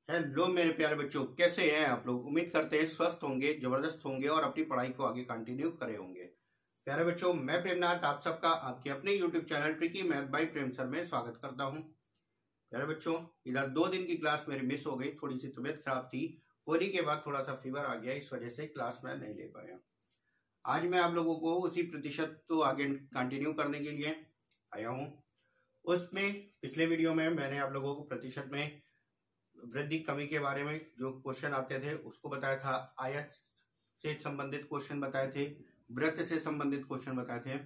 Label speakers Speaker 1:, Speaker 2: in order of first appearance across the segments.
Speaker 1: Hello मेरे प्यारे बच्चों, कैसे हैं आप लोग। उम्मीद करते हैं स्वस्थ होंगे, जबरदस्त होंगे और अपनी पढ़ाई को आगे कंटिन्यू करे होंगे। प्यारे बच्चों, मैं प्रेमनाथ आप सबका आपके अपने YouTube channel tricky math bye प्रेम सर में स्वागत करता हूं। प्यारे बच्चों, इधर 2 दिन की क्लास मेरी मिस हो गई, थोड़ी सी तबीयत खराब थी। होली के बाद थोड़ा सा फीवर आ गया, इस वजह से क्लास में नहीं ले पाया। आज मैं आप लोगों को उसी प्रतिशत को आगे कंटिन्यू करने के लिए आया हूँ। उसमें पिछले वीडियो में मैंने आप लोगों को प्रतिशत में वृद्धि कमी के बारे में जो क्वेश्चन आते थे उसको बताया था। आयत से संबंधित क्वेश्चन बताए थे, वृत्त से संबंधित क्वेश्चन बताए थे।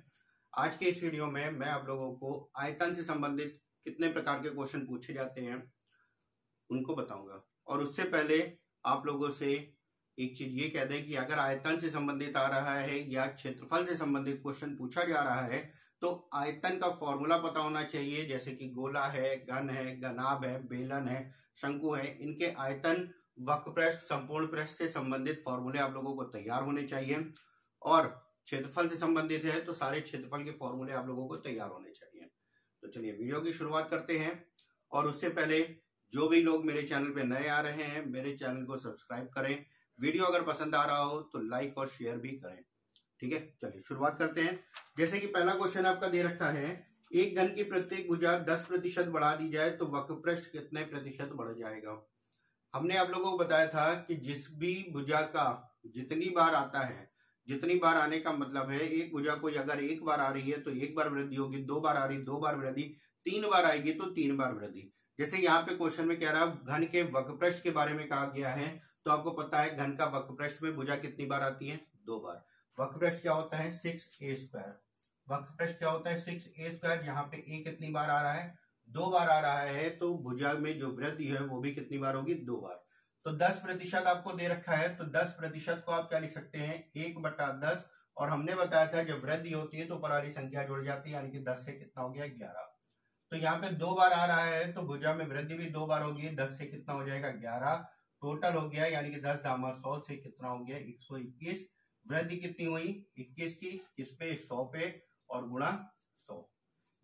Speaker 1: आज के इस वीडियो में मैं आप लोगों को आयतन से संबंधित कितने प्रकार के क्वेश्चन पूछे जाते हैं उनको बताऊंगा। और उससे पहले आप लोगों से एक चीज ये कह दें कि अगर आयतन से संबंधित आ रहा है या क्षेत्रफल से संबंधित क्वेश्चन पूछा जा रहा है तो आयतन का फॉर्मूला पता होना चाहिए। जैसे कि गोला है, घन है, घनाभ है, बेलन है, शंकु है, इनके आयतन, वक्रपृष्ठ, संपूर्ण पृष्ठ से संबंधित फॉर्मूले आप लोगों को तैयार होने चाहिए। और क्षेत्रफल से संबंधित है तो सारे क्षेत्रफल के फॉर्मूले आप लोगों को तैयार होने चाहिए। तो चलिए वीडियो की शुरुआत करते हैं। और उससे पहले जो भी लोग मेरे चैनल पे नए आ रहे हैं, मेरे चैनल को सब्सक्राइब करें। वीडियो अगर पसंद आ रहा हो तो लाइक और शेयर भी करें। ठीक है, चलिए शुरुआत करते हैं। जैसे कि पहला क्वेश्चन आपका दे रखा है, एक घन की प्रत्येक भुजा 10% बढ़ा दी जाए तो वक्रपृष्ठ कितने प्रतिशत बढ़ जाएगा। हमने आप लोगों को बताया था कि जिस भी भुजा का जितनी बार आता है, जितनी बार आने का मतलब है, एक भुजा कोई अगर एक बार आ रही है तो एक बार वृद्धि होगी, 2 बार आ रही 2 बार वृद्धि, 3 बार आएगी तो 3 बार वृद्धि। जैसे यहाँ पे क्वेश्चन में कह रहा है घन के वक्रपृष्ठ के बारे में कहा गया है, तो आपको पता है घन का वक्रपृष्ठ में भुजा कितनी बार आती है, 2 बार। वक्रपृष्ठ क्या होता है, 6a²। वक्रपृष्ठ क्या होता है, 6a²। यहाँ पे a कितनी बार आ रहा है, 2 बार आ रहा है, तो भुजा में जो वृद्धि है वो भी कितनी बार होगी, 2 बार। तो 10% आपको दे रखा है, तो 10% को आप क्या लिख सकते हैं, 1/10। और हमने बताया था जब वृद्धि होती है तो ऊपर वाली संख्या जुड़ जाती है, यानी कि 10 से कितना हो गया, 11। तो यहाँ पे 2 बार आ रहा है तो भुजा में वृद्धि भी 2 बार होगी, 10 से कितना हो जाएगा, 11। टोटल हो गया, यानी कि 10 दामा 100 से कितना हो गया, 121। वृद्धि कितनी हुई, 21 की, किस पे, 100 पे, और गुणा 100,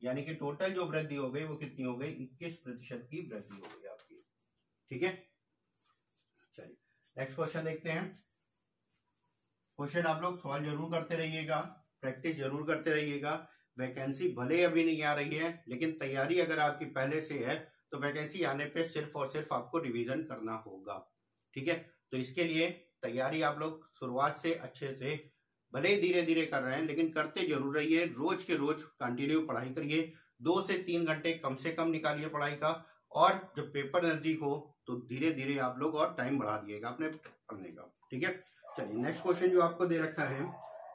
Speaker 1: यानी कि टोटल जो वृद्धि हो गई वो कितनी हो गई, 21% की वृद्धि हो गई आपकी। ठीक है, चलिए नेक्स्ट क्वेश्चन देखते हैं। क्वेश्चन आप लोग सॉल्व जरूर करते रहिएगा, प्रैक्टिस जरूर करते रहिएगा। वैकेंसी भले अभी नहीं आ रही है, लेकिन तैयारी अगर आपकी पहले से है तो वैकेंसी आने पे सिर्फ और सिर्फ आपको रिवीजन करना होगा। ठीक है, तो इसके लिए तैयारी आप लोग शुरुआत से अच्छे से, भले ही धीरे धीरे कर रहे हैं लेकिन करते जरूर रहिए। रोज के रोज कंटिन्यू पढ़ाई करिए, 2 से 3 घंटे कम से कम निकालिए पढ़ाई का। और जब पेपर नजदीक हो तो धीरे धीरे आप लोग और टाइम बढ़ा दिएगा अपने पढ़ने का। ठीक है, चलिए नेक्स्ट क्वेश्चन जो आपको दे रखा है,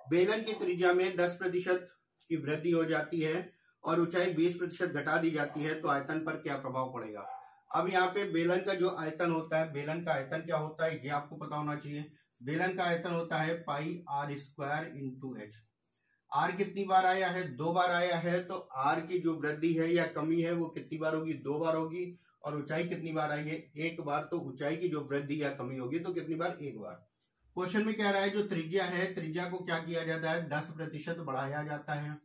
Speaker 1: बेलन की त्रिज्या में 10% की वृद्धि हो जाती है और ऊंचाई 20% घटा दी जाती है, तो आयतन पर क्या प्रभाव पड़ेगा। अब यहाँ पे बेलन का जो आयतन होता है, बेलन का आयतन क्या होता है ये आपको पता होना चाहिए। बेलन का आयतन होता है πr² × h। आर कितनी बार आया है, 2 बार आया है, तो आर की जो वृद्धि है या कमी है वो कितनी बार होगी, 2 बार होगी। और ऊंचाई कितनी बार आई है, 1 बार। तो ऊंचाई की जो वृद्धि या कमी होगी तो कितनी बार, 1 बार। क्वेश्चन में कह रहा है जो त्रिज्या है, त्रिज्या को क्या किया जाता है, 10% बढ़ाया जाता है,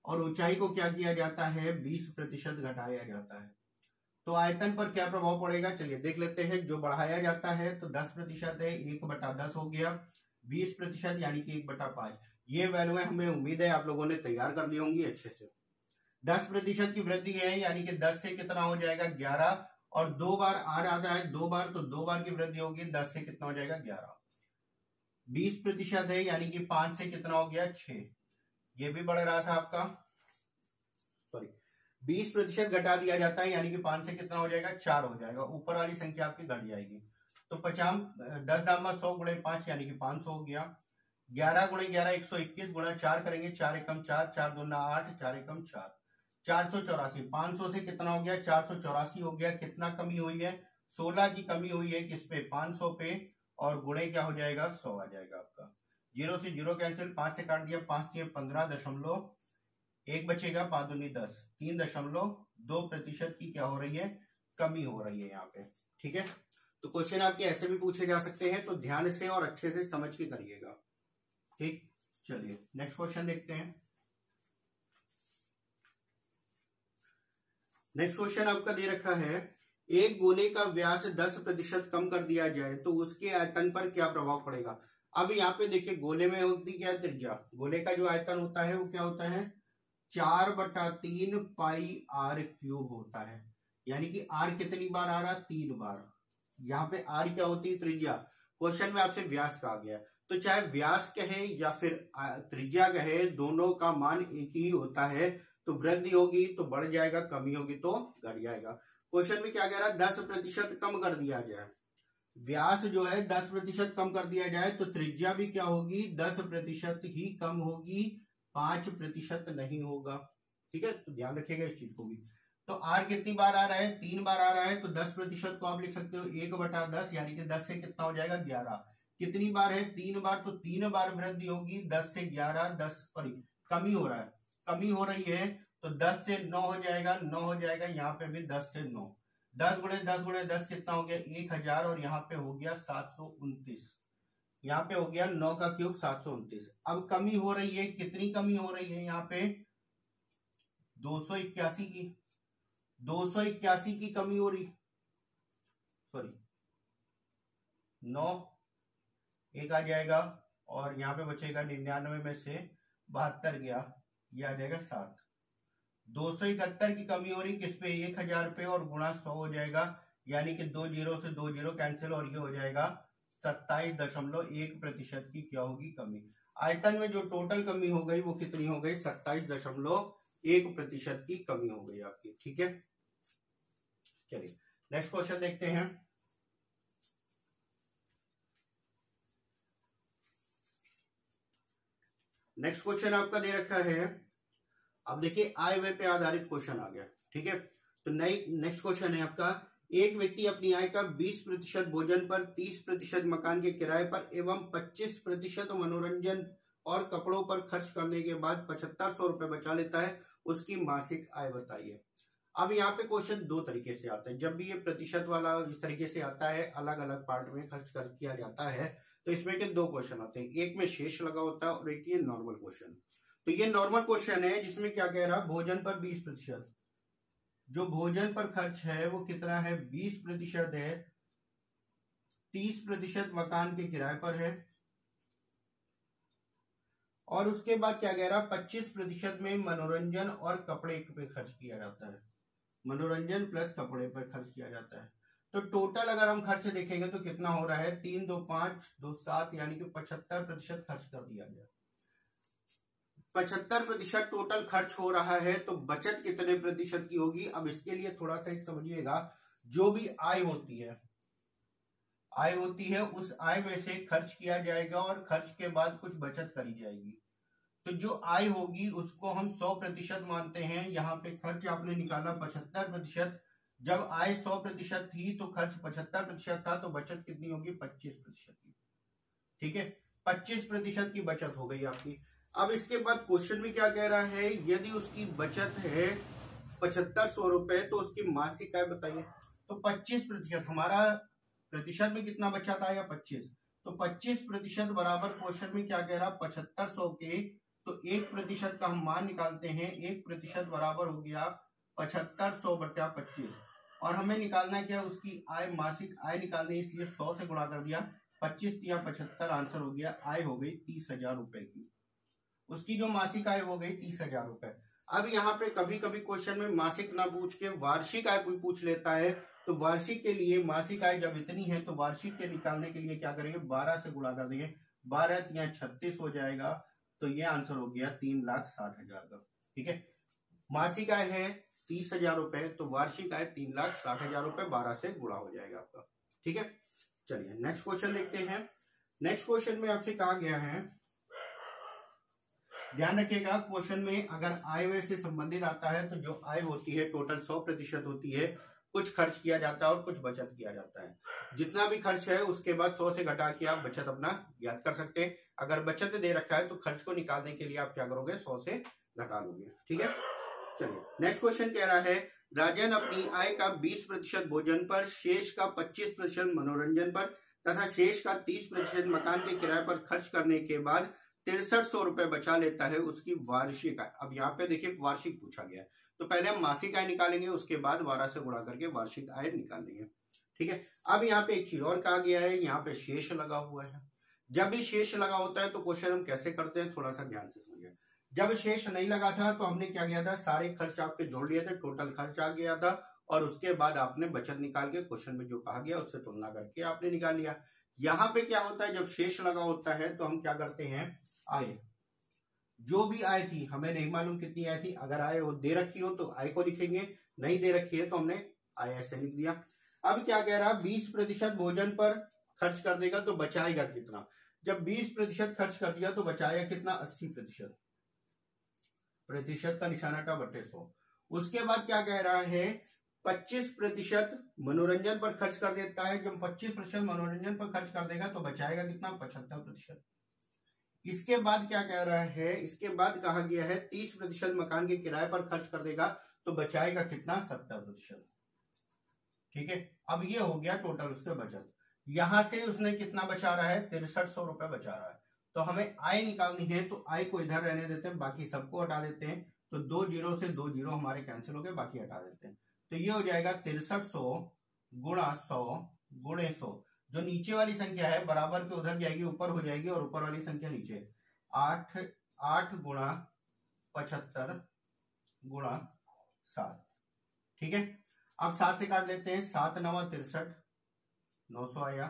Speaker 1: और ऊंचाई को क्या किया जाता है, 20% घटाया जाता है। तो आयतन पर क्या प्रभाव पड़ेगा, चलिए देख लेते हैं। जो बढ़ाया जाता है तो 10% है, 1/10 हो गया। 20% यानी कि 1/5। ये वैल्यू है, हमें उम्मीद है आप लोगों ने तैयार कर ली होंगी अच्छे से। 10% की वृद्धि है, यानी कि 10 से कितना हो जाएगा, 11। और 2 बार आ रहा है, 2 बार, तो 2 बार की वृद्धि होगी, 10 से कितना हो जाएगा, 11। 20% है, यानी कि 5 से कितना हो गया, 6। ये भी बढ़ रहा था आपका, सॉरी, 20% घटा दिया जाता है, यानी कि 5 से कितना हो जाएगा, 4 हो जाएगा। ऊपर वाली संख्या आपकी घट जाएगी। तो 10 दामा 100 गुणे 5 यानी कि 500 हो गया। 11 गुणे 11 121, गुणा 4 करेंगे, 4 एकम 4, 4 दूना 8, 4 एकम 4, 484। 500 से कितना हो गया, 484 हो गया। कितना कमी हुई है, 16 की कमी हुई है, किस पे, 500 पे। और गुणे क्या हो जाएगा, 100 आ जाएगा आपका। 0 से 0 कैंसिल, 5 से काट दिया, 5 दिए 15.1 बचेगा, 5 दूनी 10, 3.2% की क्या हो रही है, कमी हो रही है यहाँ पे। ठीक है, तो क्वेश्चन आपके ऐसे भी पूछे जा सकते हैं, तो ध्यान से और अच्छे से समझ के करिएगा। ठीक, चलिए नेक्स्ट क्वेश्चन देखते हैं। नेक्स्ट क्वेश्चन आपका दे रखा है, एक गोले का व्यास 10% कम कर दिया जाए तो उसके आयतन पर क्या प्रभाव पड़ेगा। अब यहाँ पे देखिए गोले में होती क्या त्रिज्या, गोले का जो आयतन होता है वो क्या होता है 4/3 पाई आर क्यूब होता है, यानी कि आर कितनी बार आ रहा 3 बार। यहाँ पे आर क्या होती है त्रिज्या, क्वेश्चन में आपसे व्यास कहा गया, तो चाहे व्यास कहे या फिर त्रिज्या कहे दोनों का मान एक ही होता है। तो वृद्धि होगी तो बढ़ जाएगा, कमी होगी तो घट जाएगा। क्वेश्चन में क्या कह रहा है 10% कम कर दिया जाए, व्यास जो है 10% कम कर दिया जाए तो त्रिज्या भी क्या होगी 10% ही कम होगी, 5% नहीं होगा। ठीक है, तो ध्यान रखिएगा इस चीज को भी। तो आर कितनी बार आ रहा है 3 बार आ रहा है, तो 10% को आप लिख सकते हो 1/10, यानी कि 10 से कितना हो जाएगा 11। कितनी बार है 3 बार, तो 3 बार वृद्धि होगी 10 से 11, 10 सॉरी कमी हो रहा है, कमी हो रही है तो 10 से 9 हो जाएगा, 9 हो जाएगा, यहाँ पे भी 10 से 9, 10 गुणे 10 गुणे 10 कितना हो गया 1000, और यहाँ पे हो गया 729, यहाँ पे हो गया 9 का क्यूब 729। अब कमी हो रही है, कितनी कमी हो रही है यहाँ पे 281 की, 281 की कमी हो रही, सॉरी 9 एक आ जाएगा, और यहाँ पे बचेगा 99 में से 72 गया, ये आ जाएगा 7। 271 की कमी हो रही किस पे 1000 पे, और गुणा 100 हो जाएगा, यानी कि 2 जीरो से 2 जीरो कैंसिल, और ये हो जाएगा 27.1% की क्या होगी कमी। आयतन में जो टोटल कमी हो गई वो कितनी हो गई 27.1% की कमी हो गई आपकी। ठीक है, चलिए नेक्स्ट क्वेश्चन देखते हैं। नेक्स्ट क्वेश्चन आपका दे रखा है, अब देखिए आय व्यय पे आधारित क्वेश्चन आ गया। ठीक है, तो नेक्स्ट क्वेश्चन है आपका, एक व्यक्ति अपनी आय का 20% भोजन पर, 30% मकान के किराए पर एवं 25% मनोरंजन और कपड़ों पर खर्च करने के बाद 7500 रुपए बचा लेता है, उसकी मासिक आय बताइए। अब यहाँ पे क्वेश्चन दो तरीके से आता है, जब भी ये प्रतिशत वाला इस तरीके से आता है अलग अलग पार्ट में खर्च कर किया जाता है, तो इसमें के दो क्वेश्चन आते हैं, एक में शेष लगा होता है और एक ये नॉर्मल क्वेश्चन। तो ये नॉर्मल क्वेश्चन है जिसमें क्या कह रहा है भोजन पर 20%, जो भोजन पर खर्च है वो कितना है 20% है, 30% मकान के किराए पर है, और उसके बाद क्या कह रहा है 25% में मनोरंजन और कपड़े पे खर्च किया जाता है, मनोरंजन प्लस कपड़े पर खर्च किया जाता है। तो टोटल अगर हम खर्च देखेंगे तो कितना हो रहा है 3 2 5 2 7, यानी कि 75% खर्च कर दिया गया। 75% टोटल खर्च हो रहा है, तो बचत कितने प्रतिशत की होगी। अब इसके लिए थोड़ा सा एक समझिएगा, जो भी आय होती है, आय होती है उस आय में से खर्च किया जाएगा और खर्च के बाद कुछ बचत करी जाएगी। तो जो आय होगी उसको हम 100% मानते हैं। यहाँ पे खर्च आपने निकाला 75%, जब आय 100% थी तो खर्च 75% था, तो बचत कितनी होगी 25% की। ठीक है, 25% की बचत हो गई आपकी। अब इसके बाद क्वेश्चन में क्या कह रहा है, यदि उसकी बचत है 7500 रुपए तो उसकी मासिक आय बताइए। तो 25%, हमारा प्रतिशत में कितना बचा था या 25, तो 25% बराबर क्वेश्चन में क्या कह रहा 7500 के, तो 1% का हम मान निकालते हैं, 1% बराबर हो गया 7500/25, और हमें निकालना क्या उसकी आय, मासिक आय निकालनी, इसलिए 100 से गुणा कर दिया, 25 या 75, आंसर हो गया आय हो गई 30,000 रुपए की। उसकी जो मासिक आय हो गई 30,000 रुपए। अब यहाँ पे कभी कभी क्वेश्चन में मासिक ना पूछ के वार्षिक आय पूछ लेता है, तो वार्षिक के लिए मासिक आय जब इतनी है तो वार्षिक के निकालने के लिए क्या करेंगे 12 से गुणा कर देंगे, 12 या 36 हो जाएगा, तो ये आंसर हो गया 3,60,000 का। ठीक है, मासिक आय है 30,000 रुपए, तो वार्षिक आय 3,60,000 रुपए 12 से गुणा हो जाएगा आपका। ठीक है, चलिए नेक्स्ट क्वेश्चन देखते हैं। नेक्स्ट क्वेश्चन में आपसे कहा गया है, ध्यान रखिएगा क्वेश्चन में अगर आय व्यय से संबंधित आता है तो जो आय होती है टोटल 100% होती है, कुछ खर्च किया जाता है और कुछ बचत किया जाता है। जितना भी खर्च है उसके बाद 100 से घटा के आप बचत अपना याद कर सकते हैं। अगर बचत दे रखा है तो खर्च को निकालने के लिए आप क्या करोगे 100 से घटा लोगे। ठीक है, चलिए नेक्स्ट क्वेश्चन कह रहा है, राजन अपनी आय का 20% भोजन पर, शेष का 25% मनोरंजन पर तथा शेष का 30% मकान के किराए पर खर्च करने के बाद 6300 रुपए बचा लेता है, उसकी वार्षिक आय। अब यहाँ पे देखिए वार्षिक पूछा गया है, तो पहले हम मासिक आय निकालेंगे, उसके बाद 12 से गुणा करके वार्षिक आय निकालेंगे। ठीक है। अब यहाँ पे एक चीज और कहा गया है, यहाँ पे शेष लगा हुआ है। जब भी शेष लगा होता है तो क्वेश्चन हम कैसे करते हैं, थोड़ा सा ध्यान से समझिए। जब शेष नहीं लगा था तो हमने क्या किया था, सारे खर्च आपके जोड़ लिए थे, टोटल खर्च आ गया था, और उसके बाद आपने बचत निकाल के क्वेश्चन में जो कहा गया उससे तुलना करके आपने निकाल लिया। यहाँ पे क्या होता है, जब शेष लगा होता है तो हम क्या करते हैं, आय, जो भी आय थी, हमें नहीं मालूम कितनी आय थी, अगर आय दे रखी हो तो आय को लिखेंगे, नहीं दे रखी है तो हमने आय ऐसे लिख दिया। अब क्या कह रहा है, 20% भोजन पर खर्च कर देगा तो बचाएगा कितना। जब 20% खर्च कर दिया तो बचाएगा कितना, 80%, प्रतिशत का निशाना टा बटे 100। उसके बाद क्या कह रहा है, 25% मनोरंजन पर खर्च कर देता है। जब 25% मनोरंजन पर खर्च कर देगा तो बचाएगा कितना, 75%। इसके बाद क्या कह रहा है, इसके बाद कहा गया है 30% मकान के किराए पर खर्च कर देगा तो बचाएगा कितना, 70%। ठीक है। अब ये हो गया टोटल उसका बचत। यहां से उसने कितना बचा रहा है, 6300 रुपए बचा रहा है। तो हमें आय निकालनी है, तो आय को इधर रहने देते हैं, बाकी सबको हटा देते हैं। तो 2 जीरो से 2 जीरो हमारे कैंसिल हो गए, बाकी हटा देते हैं। तो ये हो जाएगा 6300 गुणा 100 गुणे 100। जो नीचे वाली संख्या है बराबर के उधर जाएगी, ऊपर हो जाएगी, और ऊपर वाली संख्या नीचे। 8 गुणा 75 गुणा 7। ठीक है। अब 7 से काट लेते हैं, 7 9 63, 900 आया।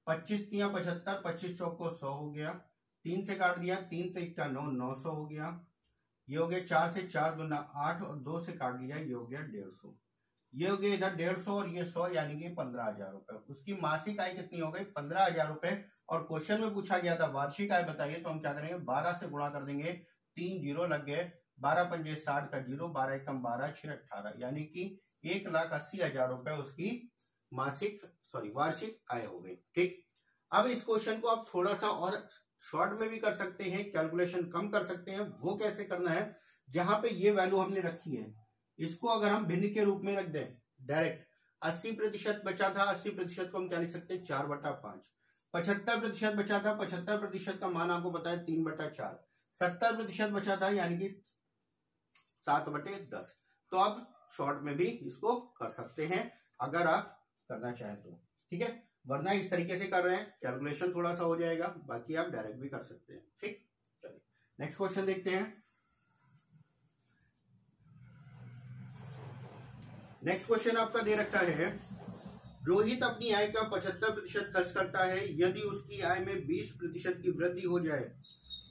Speaker 1: 25 3 75, 25 चौक को 100 हो गया। 3 से काट दिया, 3 3 का 9, 900 हो गया। ये हो गया 4 से 4 दूना 8, और 2 से काट दिया, ये हो गया 150। ये हो गया इधर 150 और ये 100, यानी कि 15,000 रुपए। उसकी मासिक आय कितनी हो गई, 15,000 रुपए। और क्वेश्चन में पूछा गया था वार्षिक आय बताइए, तो हम क्या करेंगे, 12 से गुणा कर देंगे, 3 जीरो लग गए, 12 पंजे 60 का जीरो, 12 एकम 12, 6 18, यानी कि 1,80,000 रुपए उसकी वार्षिक आय हो गई। ठीक। अब इस क्वेश्चन को आप थोड़ा सा और शॉर्ट में भी कर सकते हैं, कैलकुलेशन कम कर सकते हैं। वो कैसे करना है, जहां पे ये वैल्यू हमने रखी है, इसको अगर हम भिन्न के रूप में रख दें डायरेक्ट, 80% बचा था, 80% को हम क्या लिख सकते हैं, 4/5। 75% बचा था, 75% का मान आपको पता है 3/4। 70% बचा था, यानी कि 7/10। तो आप शॉर्ट में भी इसको कर सकते हैं अगर आप करना चाहें तो। ठीक है। वरना इस तरीके से कर रहे हैं, कैलकुलेशन थोड़ा सा हो जाएगा, बाकी आप डायरेक्ट भी कर सकते हैं। ठीक। चलिए नेक्स्ट क्वेश्चन देखते हैं। नेक्स्ट क्वेश्चन आपका दे रखा है, रोहित अपनी आय का 75% खर्च करता है। यदि उसकी आय में 20% की वृद्धि हो जाए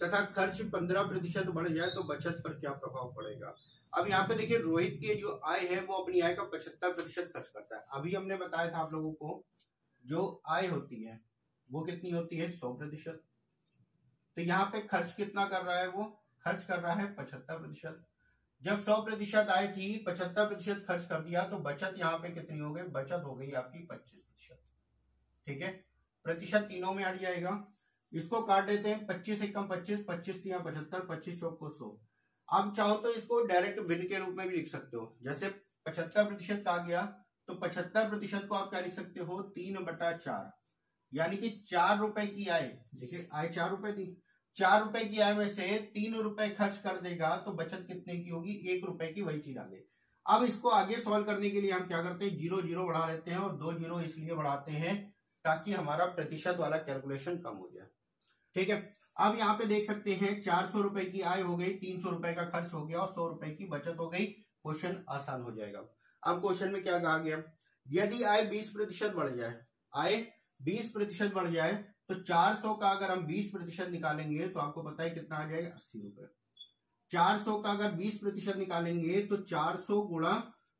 Speaker 1: तथा खर्च 15% बढ़ जाए तो बचत पर क्या प्रभाव पड़ेगा। अब यहाँ पे देखिए, रोहित की जो आय है वो अपनी आय का 75% खर्च करता है। अभी हमने बताया था आप लोगों को, जो आय होती है वो कितनी होती है, 100%। तो यहाँ पे खर्च कितना कर रहा है, वो खर्च कर रहा है 75%। जब 100% आय थी, 75% खर्च कर दिया, तो बचत यहाँ पे कितनी हो गई, बचत हो गई आपकी 25%। ठीक है। प्रतिशत तीनों में हट जाएगा, इसको काट देते हैं, 25 एकम 25, 25 3 75, 25 चौक को 100। आप चाहो तो इसको डायरेक्ट भिन्न के रूप में भी लिख सकते हो। जैसे 75% कहा गया, तो 75% को आप क्या लिख सकते हो, 3/4, यानी कि 4 रुपए की आय। देखिए आय 4 रुपए थी, 4 रुपए की आय में से 3 रुपए खर्च कर देगा तो बचत कितने की होगी, 1 रुपए की। वही चीज आगे। अब इसको आगे सॉल्व करने के लिए हम क्या करते हैं, 0 0 बढ़ा लेते हैं, और 2 जीरो इसलिए बढ़ाते हैं ताकि हमारा प्रतिशत वाला कैलकुलेशन कम हो जाए। ठीक है। अब यहाँ पे देख सकते हैं 400 रुपए की आय हो गई, 300 रुपए का खर्च हो गया, और 100 रुपए की बचत हो गई। क्वेश्चन आसान हो जाएगा। अब क्वेश्चन में क्या कहा गया, यदि आय 20% बढ़ जाए, आय 20% बढ़ जाए, तो 400 का अगर हम 20% निकालेंगे तो आपको पता है कितना आ जाएगा, 80 रुपए। 400 का अगर 20% निकालेंगे तो 400 गुणा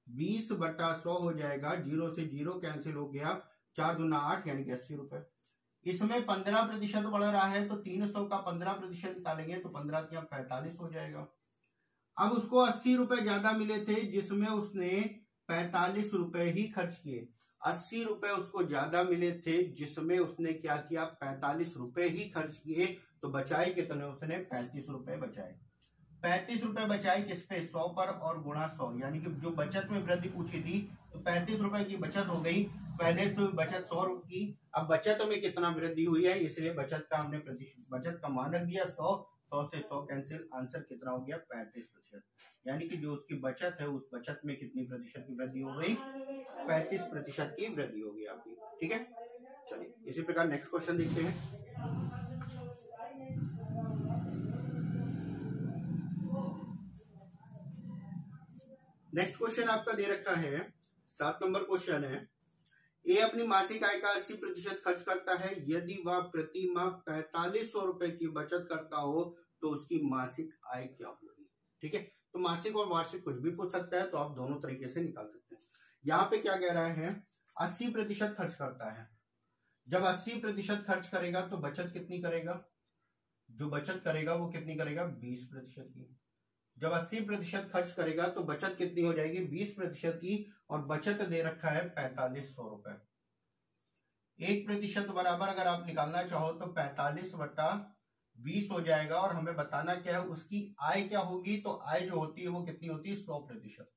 Speaker 1: 20/100 हो जाएगा। 0 से 0 कैंसिल हो गया, 4 दूना 8, यानी कि 80 रुपए। इसमें 15% बढ़ रहा है, तो 300 का 15% निकालेंगे तो 15 या 45 हो जाएगा। अब उसको 80 रुपए ज्यादा मिले थे, जिसमें उसने 45 रुपए ही खर्च किए। 80 रुपए उसको ज्यादा मिले थे, जिसमें उसने क्या किया, 45 रुपए ही खर्च किए। तो बचाए कितने, उसने 35 रुपए बचाए। 35 रुपए बचाए किस पे, 100 पर, और गुणा 100, यानी कि जो बचत में वृद्धि पूछी थी, तो 35 रुपए की बचत हो गई। पहले तो बचत 100 रुपए की, अब बचत में कितना वृद्धि हुई है, इसलिए बचत का हमने बचत का मान रख दिया 100। 100 से 100 कैंसिल, आंसर कितना हो गया 35%। यानी कि जो उसकी बचत है उस बचत में कितनी प्रतिशत की वृद्धि हो गई, 35% की वृद्धि होगी आपकी। ठीक है, चलिए इसी प्रकार नेक्स्ट क्वेश्चन देखते हैं। नेक्स्ट क्वेश्चन आपका दे रखा है 7 नंबर क्वेश्चन है, ए अपनी मासिक आय का 80% खर्च करता है, यदि वह प्रति माह 4500 रुपए की बचत करता हो तो उसकी मासिक आय क्या होगी। ठीक है, तो मासिक और वार्षिक कुछ भी पूछ सकता है, तो आप दोनों तरीके से निकाल सकते हैं। यहाँ पे क्या कह रहा है, 80% खर्च करता है। जब 80% खर्च करेगा तो बचत कितनी करेगा, जो बचत करेगा वो कितनी करेगा 20% की। जब 80% खर्च करेगा तो बचत कितनी हो जाएगी 20% की, और बचत दे रखा है 4500 रुपए। 1% बराबर अगर आप निकालना चाहो तो 45/20 हो जाएगा, और हमें बताना क्या है उसकी आय क्या होगी। तो आय जो होती है वो कितनी होती है 100%।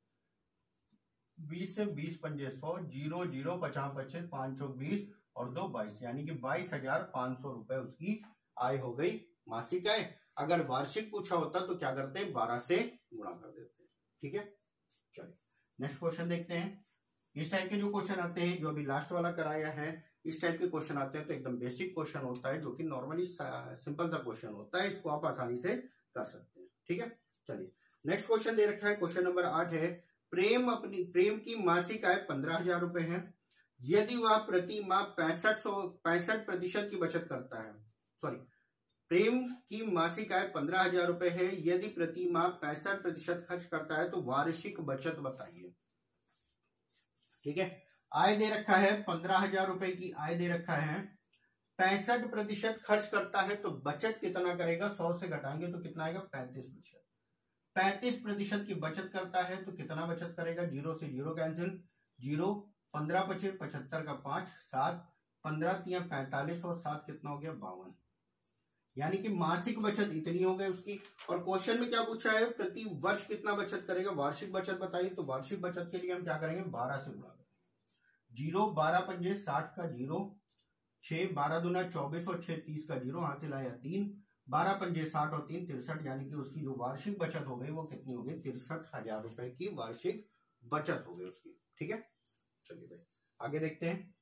Speaker 1: 20 से 20 पंजे 100, 0 0 50 25 5 चौक 20 और 2 22, यानी कि 22,500 रुपए उसकी आय हो गई मासिक आय। अगर वार्षिक पूछा होता तो क्या करते हैं 12 से गुणा कर देते हैं। ठीक है, चलिए नेक्स्ट क्वेश्चन देखते हैं। इस टाइप के जो क्वेश्चन आते हैं, जो अभी लास्ट वाला कराया है, इस टाइप के क्वेश्चन आते हैं तो एकदम बेसिक क्वेश्चन होता है, जो कि नॉर्मली सिंपल सा क्वेश्चन होता है, इसको आप आसानी से कर सकते हैं। ठीक है, चलिए नेक्स्ट क्वेश्चन दे रखा है, क्वेश्चन नंबर 8 है, प्रेम की मासिक आय 15,000 रुपए है, यदि वह प्रति माह 65% की बचत करता है। सॉरी, प्रेम की मासिक आय 15,000 रुपए है, यदि प्रति माह 65% खर्च करता है तो वार्षिक बचत बताइए। ठीक है, आय दे रखा है 15,000 रुपए की आय दे रखा है, 65% खर्च करता है तो बचत कितना करेगा, 100 से घटाएंगे तो कितना आएगा 35%। 35% की बचत करता है तो कितना बचत करेगा, 0 से 0 कैंसिल, 0 15 25 75 का 5 7 15 3 45 और 7 कितना हो गया 52, यानी कि मासिक बचत इतनी हो गई उसकी। और क्वेश्चन में क्या पूछा है, प्रति वर्ष कितना बचत करेगा, वार्षिक बचत बताइए। तो वार्षिक बचत के लिए हम क्या करेंगे 12 से गुणा करेंगे। 0 12 पंजे 60 का 0, 6 12 दूना 24 और 6 30 का 0, हासिल आया 3, 12 पंजे 60 और 3 63, यानी कि उसकी जो वार्षिक बचत हो गई वो कितनी हो गई 63,000 रुपए की वार्षिक बचत हो गई उसकी। ठीक है, चलिए भाई आगे देखते हैं।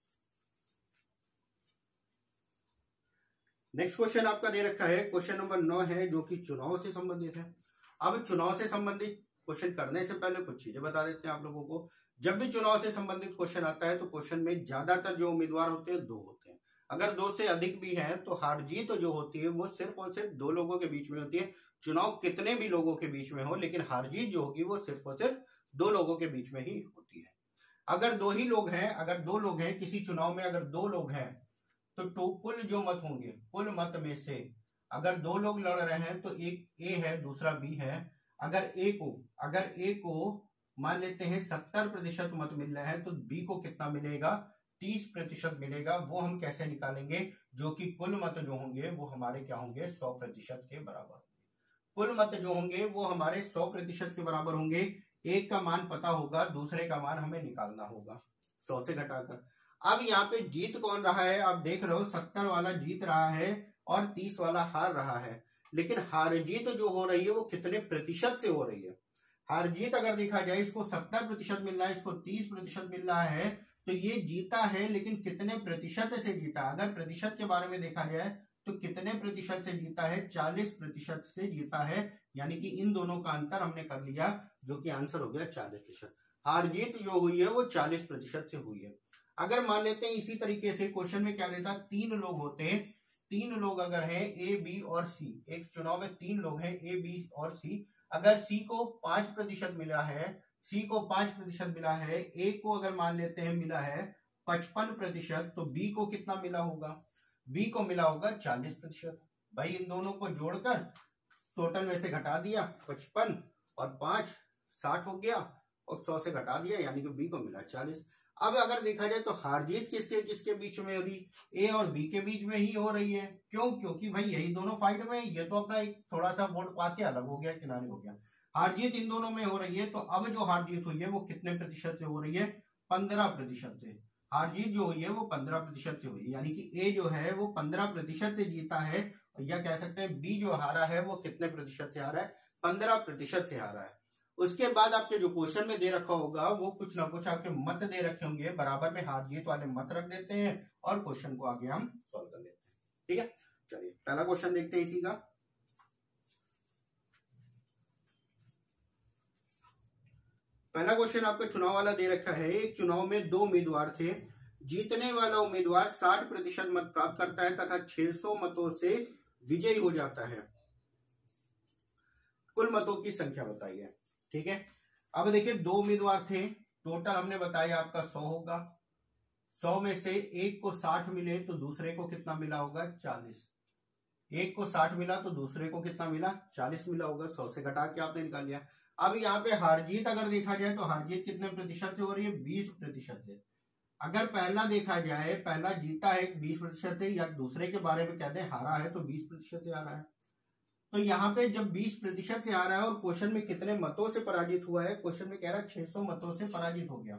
Speaker 1: नेक्स्ट क्वेश्चन आपका दे रखा है, क्वेश्चन नंबर 9 है, जो कि चुनाव से संबंधित है। अब चुनाव से संबंधित क्वेश्चन करने से पहले कुछ चीजें बता देते हैं आप लोगों को। जब भी चुनाव से संबंधित क्वेश्चन आता है तो क्वेश्चन में ज्यादातर जो उम्मीदवार होते हैं 2 होते हैं। अगर 2 से अधिक भी हैं तो हार जीत जो होती है वो सिर्फ और सिर्फ 2 लोगों के बीच में होती है। चुनाव कितने भी लोगों के बीच में हो, लेकिन हार जीत जो होगी वो सिर्फ और सिर्फ 2 लोगों के बीच में ही होती है। अगर 2 ही लोग हैं, अगर 2 लोग हैं किसी चुनाव में, अगर 2 लोग हैं तो कुल जो मत होंगे, कुल मत में से अगर 2 लोग लड़ रहे हैं तो एक ए है दूसरा बी है। अगर ए को मान लेते हैं 70% मत मिल रहे हैं तो बी को कितना मिलेगा 30% मिलेगा। वो हम कैसे निकालेंगे, जो कि कुल मत जो होंगे वो हमारे क्या होंगे 100% के बराबर। कुल मत जो होंगे वो हमारे 100% के बराबर होंगे। एक का मान पता होगा, दूसरे का मान हमें निकालना होगा 100 से घटाकर। अब यहाँ पे जीत कौन रहा है, आप देख रहे हो 70 वाला जीत रहा है और 30 वाला हार रहा है। लेकिन हार जीत जो हो रही है वो कितने प्रतिशत से हो रही है। हार जीत अगर देखा जाए, इसको 70% मिल रहा है, इसको 30% मिल रहा है, तो ये जीता है, लेकिन कितने प्रतिशत से जीता। अगर प्रतिशत के बारे में देखा जाए तो कितने प्रतिशत से जीता है, 40% से जीता है। यानी कि इन दोनों का अंतर हमने कर लिया, जो कि आंसर हो गया 40%। हार जीत जो हुई है वो 40% से हुई है। अगर मान लेते हैं इसी तरीके से क्वेश्चन में क्या देता, 3 लोग होते हैं, 3 लोग अगर हैं ए बी और सी, एक चुनाव में 3 लोग हैं ए बी और सी। अगर सी को 5% मिला है, सी को 5% मिला है, ए को अगर मान लेते हैं मिला है 55%, तो बी को कितना मिला होगा, बी को मिला होगा 40%। भाई इन दोनों को जोड़कर टोटल में से घटा दिया, 55 और 5 60 हो गया, और 100 से घटा दिया, यानी कि बी को मिला 40। अब अगर देखा जाए तो हार जीत किसके किसके बीच में हो रही, ए और बी के बीच में ही हो रही है। क्यों, क्योंकि भाई यही दोनों फाइट में, ये तो अपना एक थोड़ा सा वोट पाके अलग हो गया, किनारे हो गया। हार जीत इन दोनों में हो रही है, तो अब जो हार जीत हुई है वो कितने प्रतिशत से हो रही है, 15% से। हार जीत जो हुई है वो 15% से हुई है, यानी कि ए जो है वो 15% से जीता है या कह सकते हैं बी जो हारा है वो कितने प्रतिशत से हारा है, 15% से हारा है। उसके बाद आपके जो क्वेश्चन में दे रखा होगा वो कुछ ना कुछ आपके मत दे रखे होंगे, बराबर में हार जीत वाले मत रख देते हैं और क्वेश्चन को आगे हम सॉल्व कर लेते हैं। ठीक है, चलिए पहला क्वेश्चन देखते हैं इसी का। पहला क्वेश्चन आपका चुनाव वाला दे रखा है। एक चुनाव में 2 उम्मीदवार थे। जीतने वाला उम्मीदवार 60% मत प्राप्त करता है तथा 600 मतों से विजयी हो जाता है। कुल मतों की संख्या बताइए। ठीक है, अब देखिए 2 उम्मीदवार थे, टोटल हमने बताया आपका 100 होगा। 100 में से एक को 60 मिले तो दूसरे को कितना मिला होगा, 40। एक को 60 मिला तो दूसरे को कितना मिला, 40 मिला होगा। 100 से घटा के आपने निकाल लिया। अब यहाँ पे हार जीत अगर देखा जाए तो हार जीत कितने प्रतिशत से हो रही है, 20% से। अगर पहला देखा जाए, पहला जीता है 20% से, या दूसरे के बारे में कहते हैं हारा है तो 20% से आ रहा है। तो यहाँ पे जब 20% से आ रहा है और क्वेश्चन में कितने मतों से पराजित हुआ है, क्वेश्चन में कह रहा है 600 मतों से पराजित हो गया।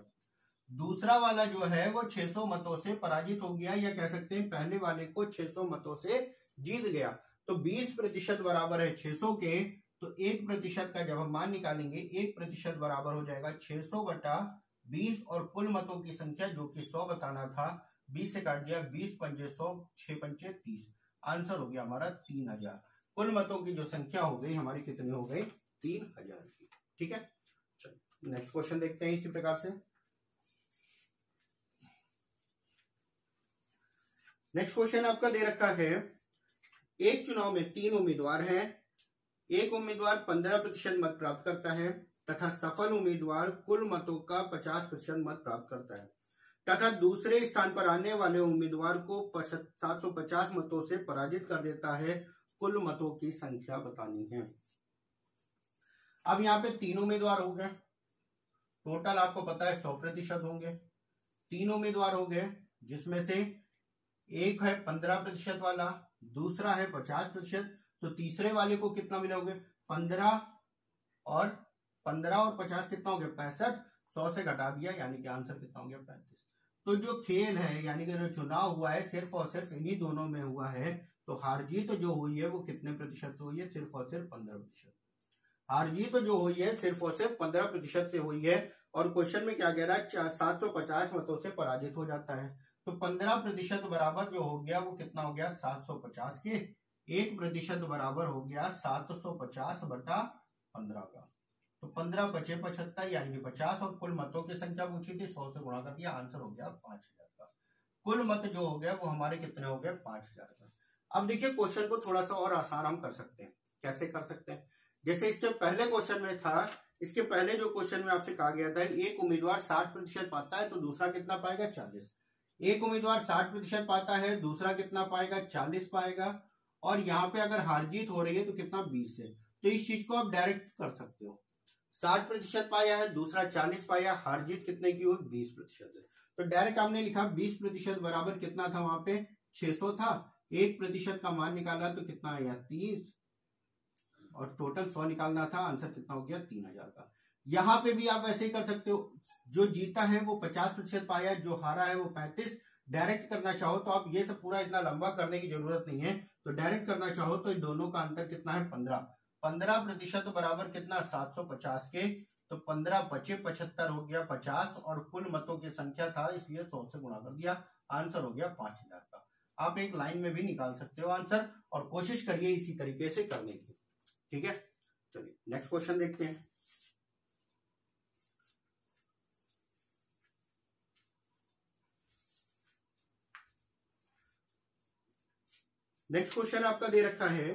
Speaker 1: दूसरा वाला जो है वो 600 मतों से पराजित हो गया, या कह सकते हैं पहले वाले को 600 मतों से जीत गया। तो 20% बराबर है 600 के, तो 1% का जब हम मान निकालेंगे 1% बराबर हो जाएगा 600 बटा 20, और कुल मतों की संख्या जो कि 100 बताना था, 20 से काट दिया, 20 पंजे 100, 6 पंजे 30, आंसर हो गया हमारा 3000। कुल मतों की जो संख्या हो गई हमारी कितनी हो गई, 3000 की। ठीक है, चलो नेक्स्ट क्वेश्चन देखते हैं इसी प्रकार से। नेक्स्ट क्वेश्चन आपका दे रखा है। एक चुनाव में 3 उम्मीदवार हैं। एक उम्मीदवार 15% मत प्राप्त करता है तथा सफल उम्मीदवार कुल मतों का 50% मत प्राप्त करता है तथा दूसरे स्थान पर आने वाले उम्मीदवार को 750 मतों से पराजित कर देता है। कुल मतों की संख्या बतानी है। अब यहाँ पे 3 उम्मीदवार हो गए, टोटल आपको पता है 100% होंगे। 3 उम्मीदवार हो गए, जिसमें से एक है 15% वाला, दूसरा है 50%, तो तीसरे वाले को कितना मिलोगे, 15 और 50 कितना हो गया, 65। 100 से घटा दिया, यानी कि आंसर कितना हो गया, 35। तो जो खेल है, यानी कि जो चुनाव हुआ है सिर्फ और सिर्फ इन्हीं दोनों में हुआ है। तो हार जीत जो हुई है वो कितने प्रतिशत से हुई है, सिर्फ और सिर्फ 15%। हार जीत जो हुई है सिर्फ और सिर्फ 15% से हुई है। और क्वेश्चन में क्या कह रहा है, 750 मतों से पराजित हो जाता है। तो 15% बराबर जो हो गया वो कितना हो गया, 750 के। 1% बराबर हो गया 750 बटा 15 का। तो 15 बचे 75, यानी कि 50, और कुल मतों की संख्या पूछी थी, 100 से गुणा कर दिया, आंसर हो गया 5000 का। कुल मत जो हो गया वो हमारे कितने हो गए, 5000 का। अब देखिए क्वेश्चन को थोड़ा सा और आसान हम कर सकते हैं। कैसे कर सकते हैं, जैसे इसके पहले क्वेश्चन में था, इसके पहले जो क्वेश्चन में आपसे कहा गया था एक उम्मीदवार 60% पाता है तो दूसरा कितना पाएगा, 40। एक उम्मीदवार 60% पाता है, दूसरा कितना पाएगा, 40 पाएगा। और यहाँ पे अगर हार जीत हो रही है तो कितना, 20 से। तो इस चीज को आप डायरेक्ट कर सकते हो। 60% पाया है, दूसरा 40 पाया, हार जीत कितने की हुई, 20% है। तो डायरेक्ट हमने लिखा 20% बराबर कितना था, वहां पे 600 था। 1% का मान निकाला तो कितना आया, 30, और टोटल 100 निकालना था, आंसर कितना हो गया, 3000 का। यहाँ पे भी आप वैसे ही कर सकते हो। जो जीता है वो 50% पाया, जो हारा है वो 35। डायरेक्ट करना चाहो तो आप ये सब पूरा इतना लंबा करने की जरूरत नहीं है। तो डायरेक्ट करना चाहो तो इन दोनों का अंतर कितना है, 15। 15% बराबर कितना, 750 के। तो 15 बचे 75 हो गया 50, और कुल मतों की संख्या था इसलिए 100 से गुणा कर दिया, आंसर हो गया 5000 का। आप एक लाइन में भी निकाल सकते हो आंसर, और कोशिश करिए इसी तरीके से करने की। ठीक है, चलिए नेक्स्ट क्वेश्चन देखते हैं। नेक्स्ट क्वेश्चन आपका दे रखा है।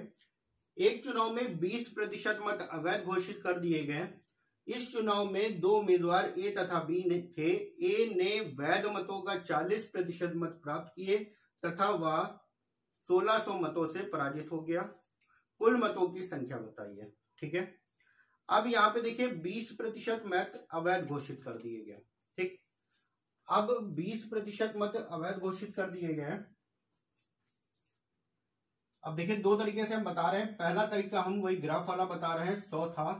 Speaker 1: एक चुनाव में 20% मत अवैध घोषित कर दिए गए। इस चुनाव में 2 उम्मीदवार ए तथा बी ने थे। ए ने वैध मतों का 40% मत प्राप्त किए तथा वह 1600 मतों से पराजित हो गया। कुल मतों की संख्या बताइए। ठीक है, अब यहाँ पे देखिए 20% मत अवैध घोषित कर दिए गए। ठीक, अब 20% मत अवैध घोषित कर दिए गए। अब देखिए 2 तरीके से हम बता रहे हैं। पहला तरीका हम वही ग्राफ वाला बता रहे हैं, 100 था,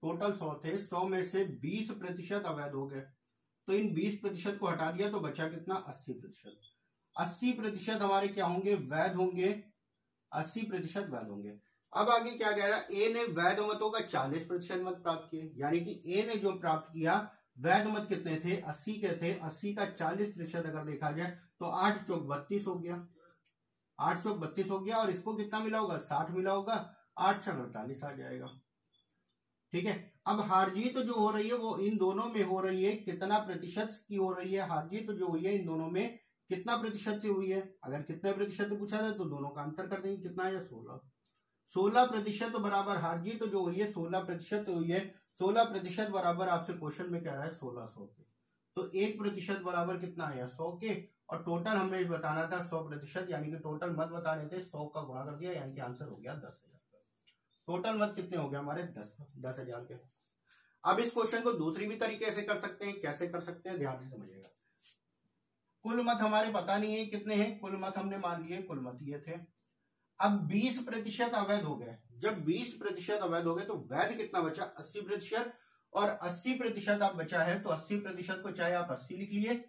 Speaker 1: टोटल 100 थे, 100 में से 20% अवैध हो गए। तो इन 20% को हटा दिया तो बचा कितना, 80%। 80% हमारे क्या होंगे, वैध होंगे। 80% वैध होंगे। अब आगे क्या कह रहा है, ए ने वैध मतों का 40% मत प्राप्त किए, यानी कि ए ने जो प्राप्त किया वैध मत कितने थे, 80 के थे। 80 का 40% अगर देखा जाए तो 8 चौक 32 हो गया, 8 चौक 32 हो गया। और इसको कितना मिला होगा, 60 मिला होगा, 8 छक 48 आ जाएगा। ठीक है, अब हार जीत जो हो रही है वो इन दोनों में हो रही है, कितना प्रतिशत की हो रही है, हार जीत जो हुई है इन दोनों में कितना प्रतिशत से हुई है। अगर कितने प्रतिशत से पूछा जाए तो दोनों का अंतर कर देंगे, कितना है 16। 16% बराबर हार जीत जो हुई है 16% हुई है। 16% बराबर आपसे क्वेश्चन में कह रहा है 1600 के, तो 1% बराबर कितना आया 100 के। और टोटल हमें बताना था 100%, यानी कि टोटल मत बताने थे, 100 का गुणा कर दिया, यानी कि आंसर हो गया 10,000। टोटल मत कितने हो गए हमारे 10,000 के। अब इस क्वेश्चन को दूसरी भी तरीके से कर सकते हैं, कैसे कर सकते हैं ध्यान से समझिएगा। कुल मत हमारे पता नहीं है कितने हैं, कुल मत हमने मान लिए कुल मत ये थे। अब 20% अवैध हो गए, जब 20% अवैध हो गए तो वैध कितना बचा 80%, और 80% आप बचा है तो 80% को चाहे आप 80 लिख लिए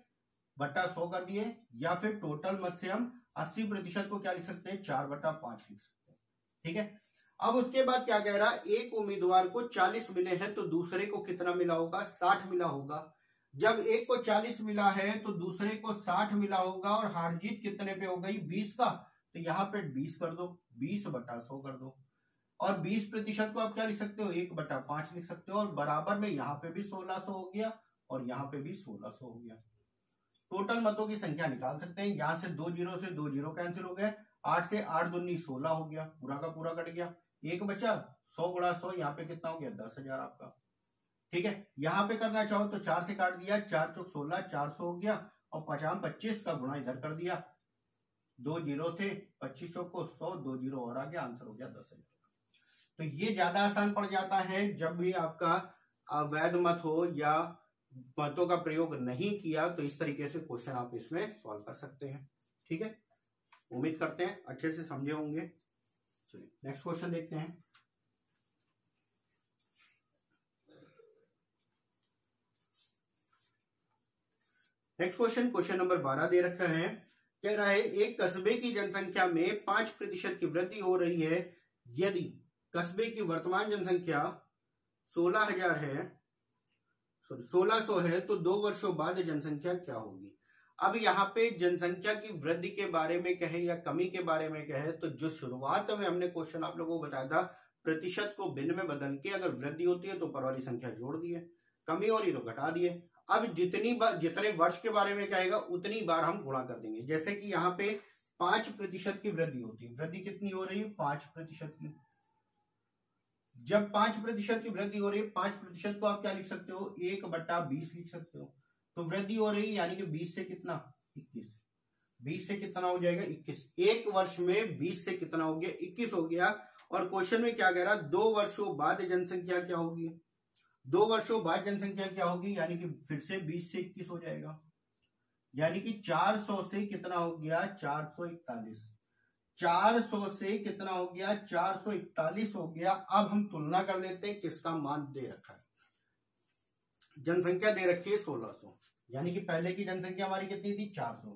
Speaker 1: बटा 100 कर दिए, या फिर टोटल मत से हम 80% को क्या लिख सकते हैं 4/5 लिख सकते हैं। ठीक है, अब उसके बाद क्या कह रहा है, एक उम्मीदवार को 40 मिले हैं तो दूसरे को कितना मिला होगा 60 मिला होगा। जब एक को 40 मिला है तो दूसरे को 60 मिला होगा, और हार जीत कितने पे हो गई 20 का, तो यहाँ पे 20 कर दो, 20/100 कर दो। और 20% को आप क्या लिख सकते हो 1/5 लिख सकते हो, और बराबर में यहाँ पे भी 1600 हो गया और यहाँ पे भी 1600 हो गया। टोटल मतों की संख्या निकाल सकते हैं, यहां से 2 जीरो से 2 जीरो कैंसिल हो गए, 8 से 8 दूनी 16 हो गया, पूरा का पूरा कट गया, एक बचा 100 गुणा 100, यहाँ पे कितना हो गया 10,000 आपका। ठीक है, यहाँ पे करना चाहो तो 4 से काट दिया, 4 चौक 16, 400 हो गया, और 50 25 का गुणा इधर कर दिया, 2 जीरो थे, 25 चौक को 100, 2 जीरो और आ गया, आंसर हो गया 10,000। तो ये ज्यादा आसान पड़ जाता है जब भी आपका अवैध मत हो या मतों का प्रयोग नहीं किया, तो इस तरीके से क्वेश्चन आप इसमें सॉल्व कर सकते हैं। ठीक है, उम्मीद करते हैं अच्छे से समझे होंगे। चलिए नेक्स्ट क्वेश्चन देखते हैं। नेक्स्ट क्वेश्चन, क्वेश्चन नंबर 12 दे रखा है, कह रहा है एक कस्बे की जनसंख्या में 5% की वृद्धि हो रही है, यदि कस्बे की वर्तमान जनसंख्या 16,000 है, 1600 है, तो 2 वर्षों बाद जनसंख्या क्या होगी। अब यहाँ पे जनसंख्या की वृद्धि के बारे में कहे या कमी के बारे में कहे, तो जो शुरुआत में हमने क्वेश्चन आप लोगों को बताया था, प्रतिशत को भिन्न में बदल के अगर वृद्धि होती है तो ऊपर वाली संख्या जोड़ दिए, कमी हो रही तो घटा दिए। अब जितनी बार जितने वर्ष के बारे में कहेगा उतनी बार हम गुणा कर देंगे। जैसे कि यहाँ पे 5% की वृद्धि होती है, वृद्धि कितनी हो रही है 5% की। जब 5% की वृद्धि हो रही है, 5% को आप क्या लिख सकते हो 1/20 लिख सकते हो। तो वृद्धि हो रही है यानी कि 20 से कितना 21, 20 से कितना हो जाएगा 21। एक वर्ष में 20 से कितना हो गया 21 हो गया। और क्वेश्चन में क्या कह रहा है 2 वर्षों बाद जनसंख्या क्या होगी, 2 वर्षों बाद जनसंख्या क्या होगी, यानी कि फिर से 20 से 21 हो जाएगा, यानी कि 400 से कितना हो गया 441, 400 से कितना हो गया 441 हो गया। अब हम तुलना कर लेते हैं किसका मान दे रखा है। जनसंख्या दे रखी है 1600, यानी कि पहले की जनसंख्या हमारी कितनी थी 400,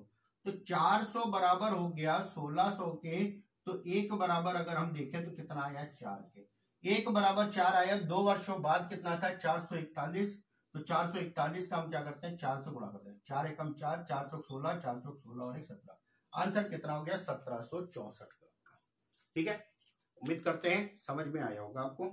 Speaker 1: तो 400 बराबर हो गया 1600 के। तो 1 बराबर अगर हम देखें तो कितना आया 4 के, 1 बराबर 4 आया। 2 वर्षों बाद कितना था 441, तो 441 का हम क्या करते हैं 4 से गुणा करते हैं, 4 एकम 4, 4 चौक 16, 4 चौक 16 और 1 17, आंसर कितना हो गया 1764 का। ठीक है, उम्मीद करते हैं समझ में आया होगा आपको।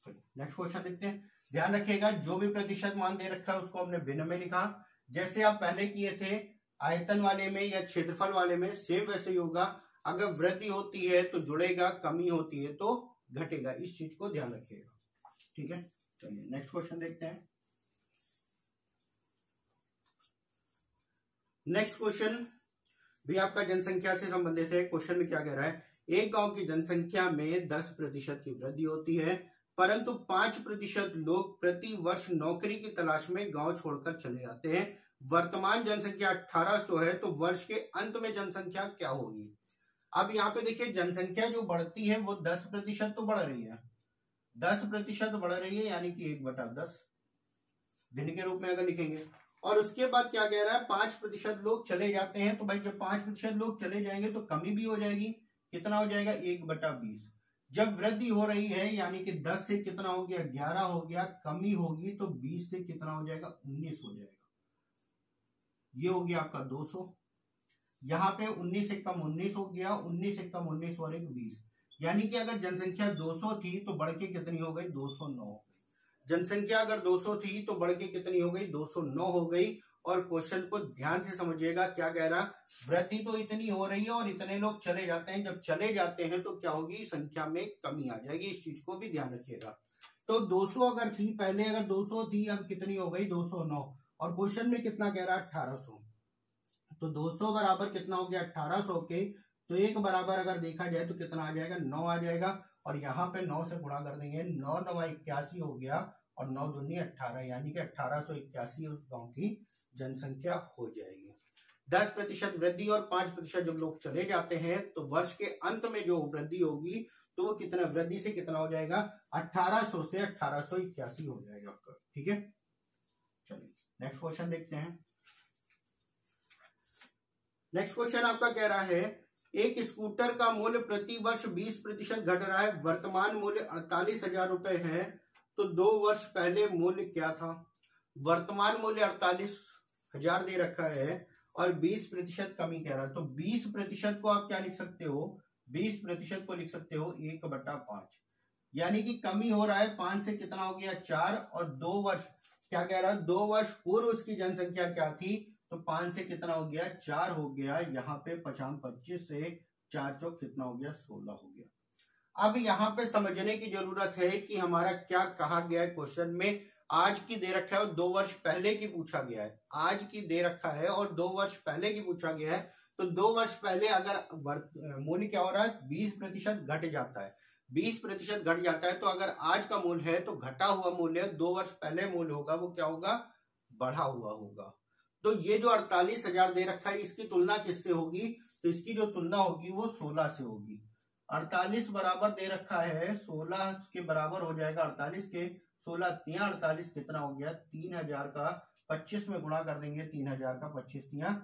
Speaker 1: नेक्स्ट क्वेश्चन देखते हैं। ध्यान रखिएगा जो भी प्रतिशत मान दे रखा है उसको हमने भिन्न में लिखा, जैसे आप पहले किए थे आयतन वाले में या क्षेत्रफल वाले में, सेम वैसे ही होगा। अगर वृद्धि होती है तो जुड़ेगा, कमी होती है तो घटेगा, इस चीज को ध्यान रखिएगा। ठीक है, चलिए नेक्स्ट क्वेश्चन देखते हैं। नेक्स्ट क्वेश्चन भी आपका जनसंख्या से संबंधित है। क्वेश्चन में क्या कह रहा है, एक गांव की जनसंख्या में 10% की वृद्धि होती है, परंतु 5% लोग प्रति वर्ष नौकरी की तलाश में गांव छोड़कर चले जाते हैं। वर्तमान जनसंख्या 1800 है, तो वर्ष के अंत में जनसंख्या क्या होगी। अब यहाँ पे देखिए जनसंख्या जो बढ़ती है वो 10% तो बढ़ रही है, 10% बढ़ रही है, यानी कि 1/10 भिन्न के रूप में अगर लिखेंगे। और उसके बाद क्या कह रहा है 5% लोग चले जाते हैं, तो भाई जब 5% लोग चले जाएंगे तो कमी भी हो जाएगी, कितना हो जाएगा 1/20। जब वृद्धि हो रही है यानी कि 10 से कितना हो गया 11 हो गया, कमी होगी तो 20 से कितना हो जाएगा 19 हो जाएगा। ये हो गया आपका 200। यहाँ पे 19 से कम 19 हो गया, 19 से कम 19 और 20, यानी कि अगर जनसंख्या 200 थी तो बढ़ के कितनी हो गई 209 हो गई। जनसंख्या अगर 200 थी तो बढ़ के कितनी हो गई 209 हो गई। और क्वेश्चन को ध्यान से समझिएगा, क्या कह रहा, वृद्धि तो इतनी हो रही है और इतने लोग चले जाते हैं, जब चले जाते हैं तो क्या होगी संख्या में कमी आ जाएगी। इस चीज को भी ध्यान रखिएगा। तो 200 अगर थी पहले, अगर 200 थी अब कितनी हो गई 209, और क्वेश्चन में कितना कह रहा है 1800। तो 200 बराबर कितना हो गया 1800 के, तो एक बराबर अगर देखा जाए तो कितना आ जाएगा 9 आ जाएगा। और यहाँ पे 9 से गुणा कर देंगे, 9 9 81 हो गया और 9 दूनी 18, यानी कि 1881 उस गांव की जनसंख्या हो जाएगी। 10% वृद्धि और 5% जब लोग चले जाते हैं तो वर्ष के अंत में जो वृद्धि होगी तो वो कितना, वृद्धि से कितना हो जाएगा 1800 से 1881 हो जाएगा आपका। ठीक है, चलिए नेक्स्ट क्वेश्चन देखते हैं। नेक्स्ट क्वेश्चन आपका कह रहा है एक स्कूटर का मूल्य प्रति वर्ष 20% घट रहा है, वर्तमान मूल्य 48,000 रुपए है, तो 2 वर्ष पहले मूल्य क्या था। वर्तमान मूल्य 48,000 दे रखा है और 20% कमी कह रहा है, तो 20% को आप क्या लिख सकते हो, 20% को लिख सकते हो 1/5, यानी कि कमी हो रहा है 5 से कितना हो गया 4, और 2 वर्ष क्या कह रहा है 2 वर्ष पूर्व उसकी जनसंख्या क्या थी, तो 5 से कितना हो गया 4 हो गया। यहाँ पे 5 25 से 4 चौक कितना हो गया 16 हो गया। अब यहाँ पे समझने की जरूरत है कि हमारा क्या कहा गया है क्वेश्चन में, आज की दे रखा है और 2 वर्ष पहले की पूछा गया है। आज की दे रखा है और 2 वर्ष पहले की पूछा गया है, तो 2 वर्ष पहले अगर मूल्य क्या हो रहा है 20% घट जाता है, 20% घट जाता है, तो अगर आज का मूल्य है तो घटा हुआ मूल्य 2 वर्ष पहले मूल्य होगा वो क्या होगा बढ़ा हुआ होगा। तो ये जो 48,000 दे रखा है इसकी तुलना किससे होगी, तो इसकी जो तुलना होगी वो 16 से होगी। 48 बराबर दे रखा है 16 के बराबर हो जाएगा, 48 के 16 3 48 कितना हो गया 3000 का 25 में गुणा कर देंगे, 3000 का 25 3